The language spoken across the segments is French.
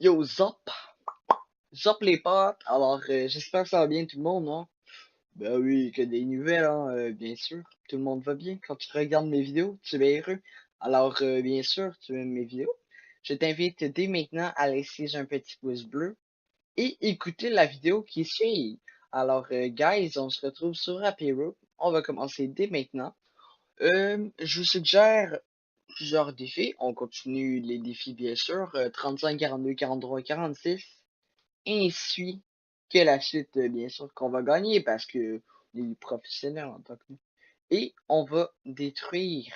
Yo, Zop! Zop les potes! Alors, j'espère que ça va bien tout le monde, hein? Ben oui, que des nouvelles, hein, bien sûr. Tout le monde va bien. Quand tu regardes mes vidéos, tu es heureux. Alors, bien sûr, tu aimes mes vidéos. Je t'invite dès maintenant à laisser un petit pouce bleu et écouter la vidéo qui suit. Alors, guys, on se retrouve sur Happy Road. On va commencer dès maintenant. Je vous suggère plusieurs défis. On continue les défis, bien sûr. 35, 42, 43, 46. Ainsi que la suite, bien sûr, qu'on va gagner parce que on est professionnels en tant que nous. Et on va détruire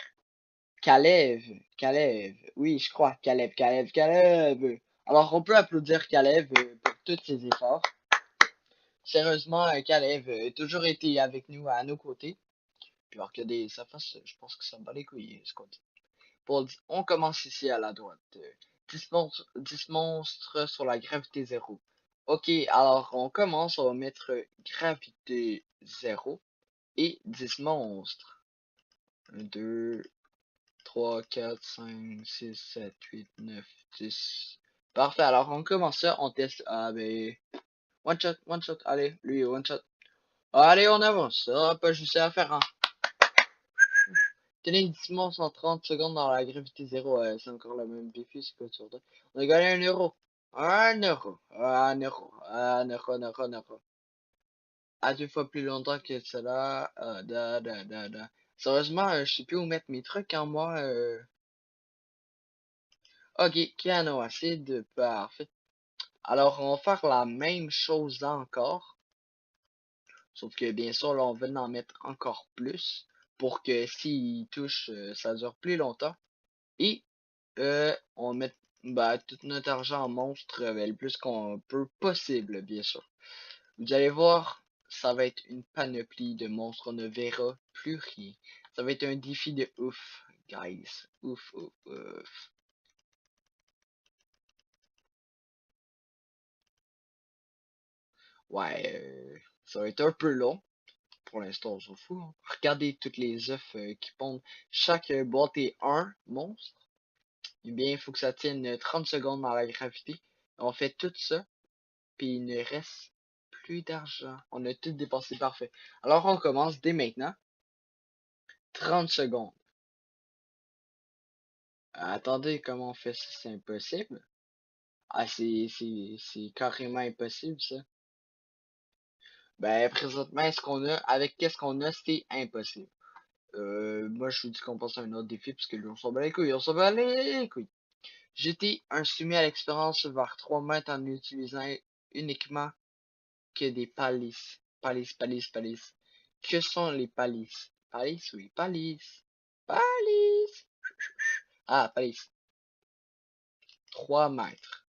Kalev. Kalev. Oui, je crois. Kalev, Kalev, Kalev. Alors, on peut applaudir Kalev pour tous ses efforts. Sérieusement, Kalev a toujours été avec nous, à nos côtés. Puis regardez sa face, je pense que ça me bat les couilles, ce qu'on dit. On commence ici à la droite. 10 monstres sur la gravité zéro. Ok, alors on commence, on va mettre gravité zéro et 10 monstres. 1, 2, 3, 4, 5, 6, 7, 8, 9, 10. Parfait, alors on commence ça, on teste. Ah ben, one shot, allez, lui, one shot. Allez, on avance, ça va pas juste à faire, hein. Tenez 10 monstres en 30 secondes dans la gravité zéro, c'est encore le même défi, c'est quoi sur deux. On a gagné 1 euro. 1 euro. 1 euro. 1 euro, 1 euro, 1 euro. À 2 fois plus longtemps que cela. Sérieusement, je sais plus où mettre mes trucs en moi. Ok, piano acide, parfait. Alors, on va faire la même chose encore. Sauf que bien sûr, là, on va en mettre encore plus. Pour que s'il touche, ça dure plus longtemps. Et on met bah, tout notre argent en monstre le plus qu'on peut possible, bien sûr. Vous allez voir, ça va être une panoplie de monstres, on ne verra plus rien. Ça va être un défi de ouf, guys. Ouf, ouf, ouf. Ouais, ça va être un peu long. Pour l'instant, on s'en fout, hein. Regardez toutes les œufs qui pondent. Chaque boîte est un monstre. Eh bien, il faut que ça tienne 30 secondes dans la gravité. On fait tout ça. Puis il ne reste plus d'argent. On a tout dépensé, parfait. Alors on commence dès maintenant. 30 secondes. Attendez, comment on fait ça? C'est impossible. Ah, c'est carrément impossible, ça. Ben, présentement, ce qu'on a, avec qu'est-ce qu'on a, c'est impossible. Moi, je vous dis qu'on passe à un autre défi, parce que lui, on s'en bat les couilles, on s'en bat les couilles. J'étais un soumis à l'expérience vers 3 mètres en utilisant uniquement que des palices. Palices, palices, palices. Que sont les palices? Palices, oui, palices. Palices. Ah, palices. 3 mètres.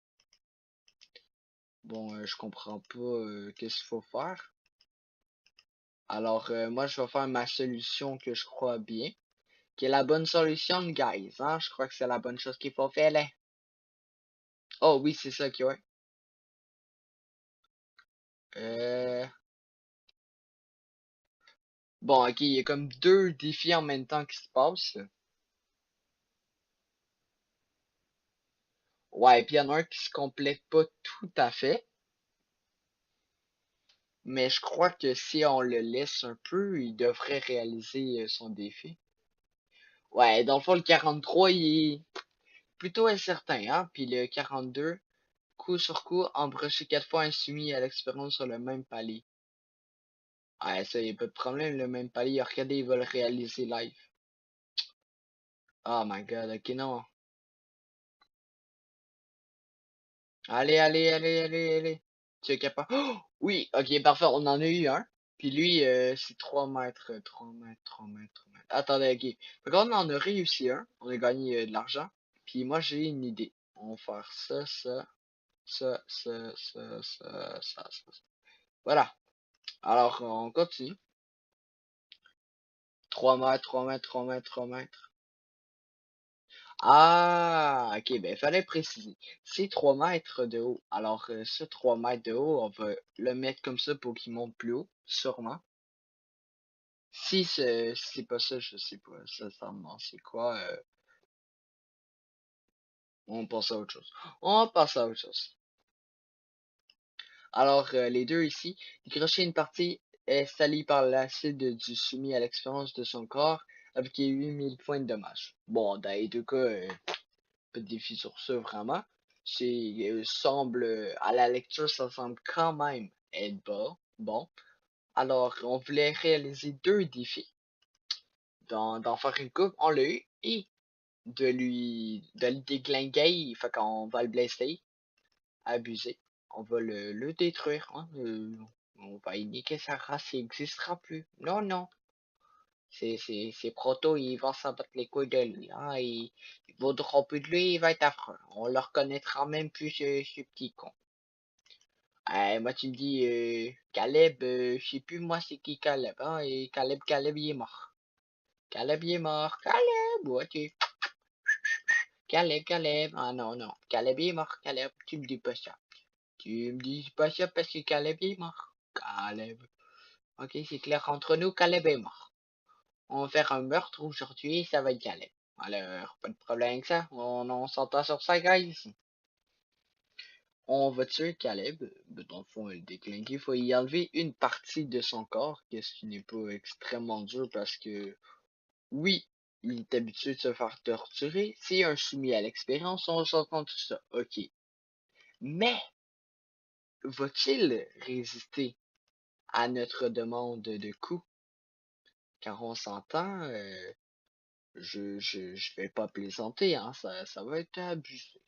Bon, je comprends pas qu'est-ce qu'il faut faire. Alors, moi, je vais faire ma solution que je crois bien. Qui est la bonne solution, guys. Hein? Je crois que c'est la bonne chose qu'il faut faire, là. Oh, oui, c'est ça qui ouais. Euh... Bon, ok, il y a comme deux défis en même temps qui se passent. Ouais, puis il y en a un qui se complète pas tout à fait. Mais je crois que si on le laisse un peu, il devrait réaliser son défi. Ouais, dans le fond, le 43, il est plutôt incertain, hein. Puis le 42, coup sur coup, embrocher 4 fois insoumis à l'expérience sur le même palier. Ouais, ça, y a pas de problème, le même palier. Regardez, il va le réaliser live. Oh my god, ok, non. Allez, allez, allez, allez, allez. Tu es capable. Oh, oui, ok, parfait, on en a eu un. Puis lui, c'est 3 mètres, 3 mètres, 3 mètres, 3 mètres. Attendez, ok. Fait qu'on en a réussi un. On a gagné de l'argent. Puis moi, j'ai une idée. On va faire ça, ça, ça, ça, ça, ça, ça, ça. Voilà. Alors, on continue. 3 mètres, 3 mètres, 3 mètres, 3 mètres. Ah, ok, ben, fallait préciser. C'est 3 mètres de haut. Alors, ce 3 mètres de haut, on va le mettre comme ça pour qu'il monte plus haut, sûrement. Si c'est pas ça, je sais pas. Ça, c'est quoi? On passe à autre chose. On passe à autre chose. Alors, les deux ici, décrocher une partie est salie par l'acide du soumis à l'expérience de son corps avec 8000 points de dommage. Bon, dans les deux cas, pas de défi sur ça vraiment. C'est semble à la lecture, ça semble quand même être bas. Bon. Alors, on voulait réaliser deux défis. D'en faire une coupe, on l'a eu, et de le déglinguer, fait qu'on va le blesser, abuser. On va le détruire, hein. On va y niquer sa race, il n'existera plus. Non, non. C'est Proto, il va s'en battre les couilles de lui, hein. Il vaudra plus de lui, il va être affreux. On le reconnaîtra même plus, ce petit con. Moi, tu me dis, Caleb, je sais plus moi c'est qui Caleb, hein, et Caleb, il est mort. Caleb, il est mort. Caleb, ouais, Caleb. Ah non, non. Caleb est mort, Caleb. Tu me dis pas ça. Tu me dis pas ça parce que Caleb est mort. Caleb. Ok, c'est clair entre nous, Caleb est mort. On va faire un meurtre aujourd'hui, ça va être Caleb. Alors, pas de problème avec ça. On s'entend sur ça, guys. On va tuer Caleb. Dans le fond, le déclinquer. Il faut y enlever une partie de son corps, ce qui n'est pas extrêmement dur parce que, oui, il est habitué de se faire torturer. C'est un soumis à l'expérience, on s'entend tout ça. Ok. Mais, va-t-il résister à notre demande de coût? Car on s'entend, je vais pas plaisanter, hein, ça va être abusé.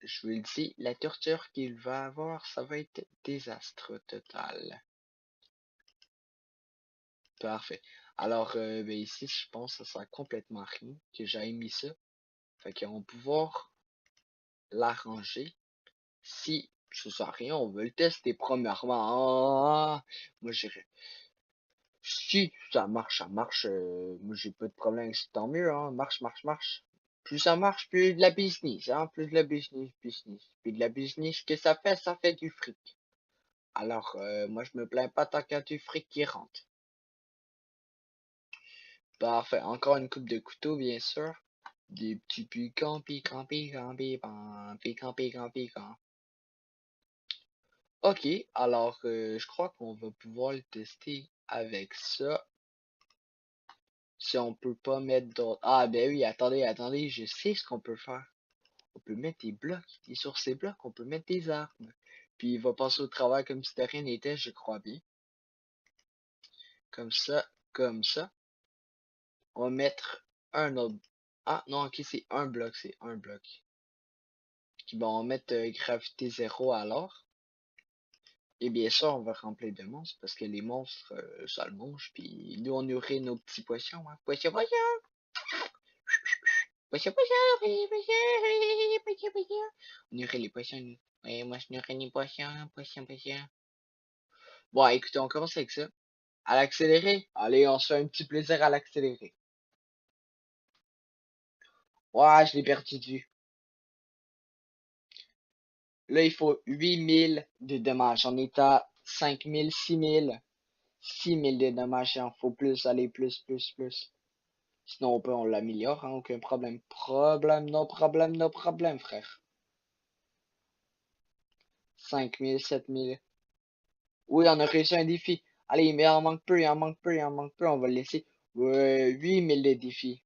Je vous le dis, la torture qu'il va avoir, ça va être désastre total. Parfait. Alors, ben ici, je pense que ça sert complètement à rien que j'aille mis ça. Fait qu'on va pouvoir l'arranger. Si ça sert à rien, on veut le tester premièrement. Ah, moi, j'irais. Si ça marche, ça marche. Moi, j'ai pas de problème, c'est tant mieux, hein. Marche, marche, marche. Plus ça marche, plus de la business, hein. Plus de la business. Puis de la business, que ça fait du fric. Alors, moi, je me plains pas tant qu'il y a du fric qui rentre. Parfait. Encore une coupe de couteau, bien sûr. Des petits piquants. Ok, alors, je crois qu'on va pouvoir le tester avec ça. Si on peut pas mettre d'autres. Ah, ben oui, attendez, je sais ce qu'on peut faire. On peut mettre des blocs. Et sur ces blocs, on peut mettre des armes. Puis il va passer au travail comme si de rien n'était, je crois bien. Comme ça, comme ça. On va mettre un autre. Ah, non, ok, c'est un bloc. Puis bon, on va mettre gravité 0 alors. Et bien sûr, on va remplir de monstres parce que les monstres, ça le mange. Puis nous, on nourrit nos petits poissons, hein. Poisson. On nourrit les poissons, nous. Ouais, moi, je nourris les poissons. Bon, écoutez, on commence avec ça. À l'accéléré. Allez, on se fait un petit plaisir à l'accéléré. Ouais, je l'ai perdu de vue. Là, il faut 8000 de dommages. On est à 5000, 6000 de dommages. Il en faut plus, allez, plus. Sinon, on l'améliore, hein, aucun problème. No problème, frère. 5000, 7000. Oui, on a réussi un défi. Allez, mais il en manque peu. On va le laisser. Ouais, 8000 de défis.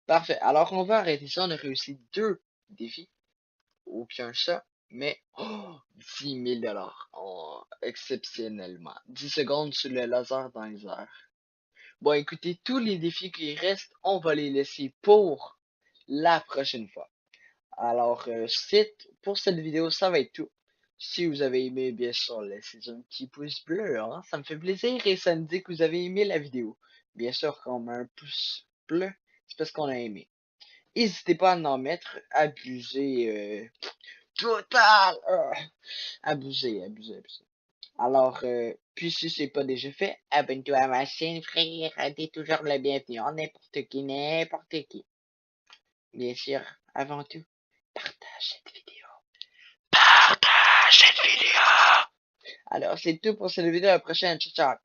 Parfait. Alors, on va arrêter ça. On a réussi deux défis. Aucun ça. Mais, 10 000 $. Oh, exceptionnellement. 10 secondes sur le laser dans les airs. Bon, écoutez, tous les défis qui restent, on va les laisser pour la prochaine fois. Alors, pour cette vidéo, ça va être tout. Si vous avez aimé, bien sûr, laissez un petit pouce bleu, hein, ça me fait plaisir et ça me dit que vous avez aimé la vidéo. Bien sûr, quand on met un pouce bleu, c'est parce qu'on a aimé. N'hésitez pas à en mettre, abusez, total, abusez. Alors, puis si c'est pas déjà fait, abonne-toi à ma chaîne, frère, t'es toujours le bienvenu, n'importe qui. Bien sûr, avant tout, partage cette vidéo. Partage cette vidéo. Alors, c'est tout pour cette vidéo. À la prochaine. Ciao, ciao.